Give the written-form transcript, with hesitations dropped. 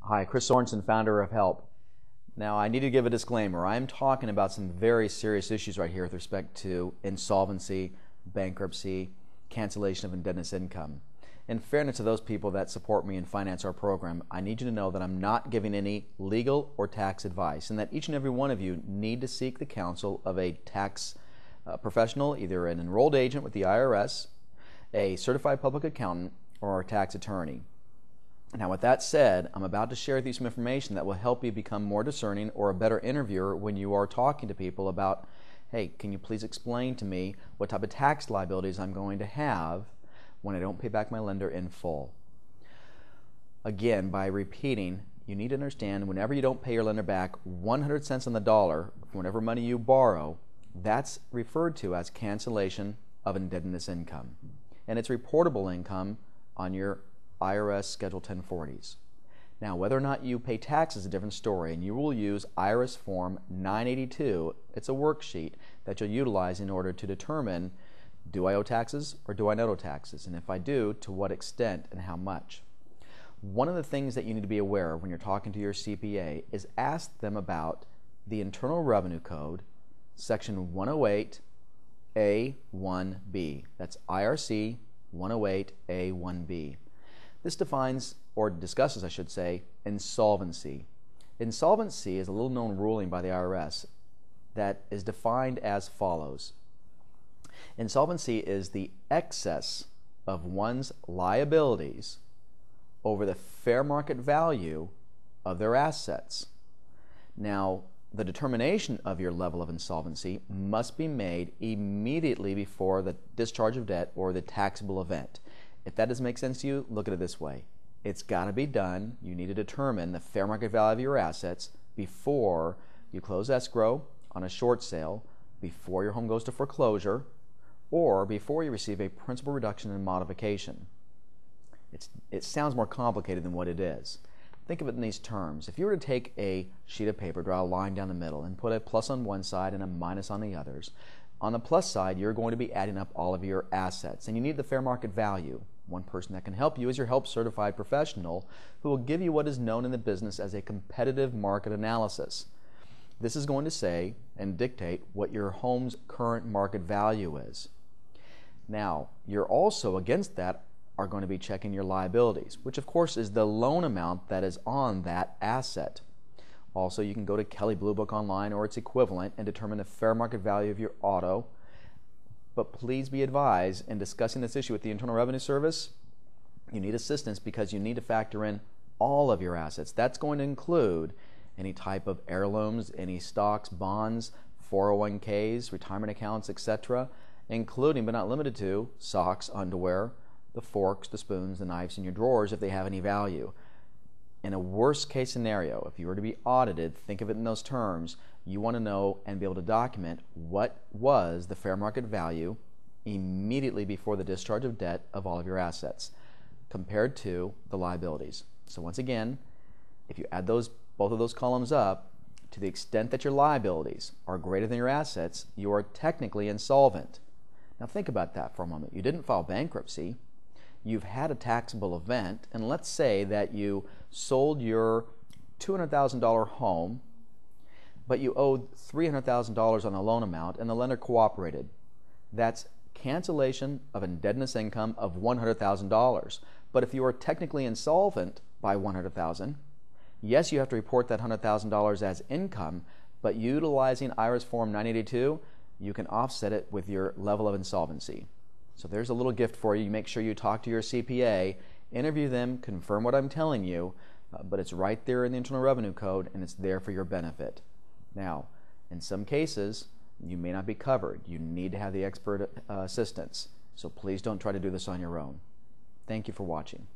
Hi, Chris Sorensen, founder of Help. Now, I need to give a disclaimer. I'm talking about some very serious issues right here with respect to insolvency, bankruptcy, cancellation of indebtedness income. In fairness to those people that support me and finance our program, I need you to know that I'm not giving any legal or tax advice, and that each and every one of you need to seek the counsel of a tax professional, either an enrolled agent with the IRS, a certified public accountant, or a tax attorney. Now, with that said, I'm about to share with you some information that will help you become more discerning or a better interviewer when you are talking to people about, hey, can you please explain to me what type of tax liabilities I'm going to have when I don't pay back my lender in full? Again, by repeating, you need to understand whenever you don't pay your lender back 100 cents on the dollar for whatever money you borrow, that's referred to as cancellation of indebtedness income. And it's reportable income on your IRS Schedule 1040s. Now, whether or not you pay tax is a different story, and you will use IRS Form 982. It's a worksheet that you'll utilize in order to determine, do I owe taxes or do I not owe taxes? And if I do, to what extent and how much? One of the things that you need to be aware of when you're talking to your CPA is ask them about the Internal Revenue Code, Section 108A1B. That's IRC 108A1B. This defines, or discusses, I should say, insolvency. Insolvency is a little known ruling by the IRS that is defined as follows. Insolvency is the excess of one's liabilities over the fair market value of their assets. Now, the determination of your level of insolvency must be made immediately before the discharge of debt or the taxable event. If that doesn't make sense to you, look at it this way. It's got to be done. You need to determine the fair market value of your assets before you close escrow on a short sale, before your home goes to foreclosure, or before you receive a principal reduction and modification. It sounds more complicated than what it is. Think of it in these terms. If you were to take a sheet of paper, draw a line down the middle, and put a plus on one side and a minus on the others, on the plus side, you're going to be adding up all of your assets, and you need the fair market value. One person that can help you is your Help certified professional who will give you what is known in the business as a competitive market analysis. This is going to say and dictate what your home's current market value is. Now, you're also against that are going to be checking your liabilities, which of course is the loan amount that is on that asset. Also, you can go to Kelley Blue Book online or its equivalent and determine the fair market value of your auto. But please be advised, in discussing this issue with the Internal Revenue Service, you need assistance because you need to factor in all of your assets. That's going to include any type of heirlooms, any stocks, bonds, 401ks, retirement accounts, etc., including but not limited to socks, underwear, the forks, the spoons, the knives in your drawers if they have any value. In a worst case scenario, if you were to be audited, think of it in those terms, you want to know and be able to document what was the fair market value immediately before the discharge of debt of all of your assets compared to the liabilities. So once again, if you add both of those columns up, to the extent that your liabilities are greater than your assets, you are technically insolvent. Now think about that for a moment. You didn't file bankruptcy. You've had a taxable event, and let's say that you sold your $200,000 home, but you owed $300,000 on the loan amount, and the lender cooperated. That's cancellation of indebtedness income of $100,000. But if you are technically insolvent by $100,000, yes, you have to report that $100,000 as income, but utilizing IRS Form 982, you can offset it with your level of insolvency. So there's a little gift for you. You make sure you talk to your CPA, interview them, confirm what I'm telling you, but it's right there in the Internal Revenue Code, and it's there for your benefit. Now, in some cases, you may not be covered. You need to have the expert assistance. So please don't try to do this on your own. Thank you for watching.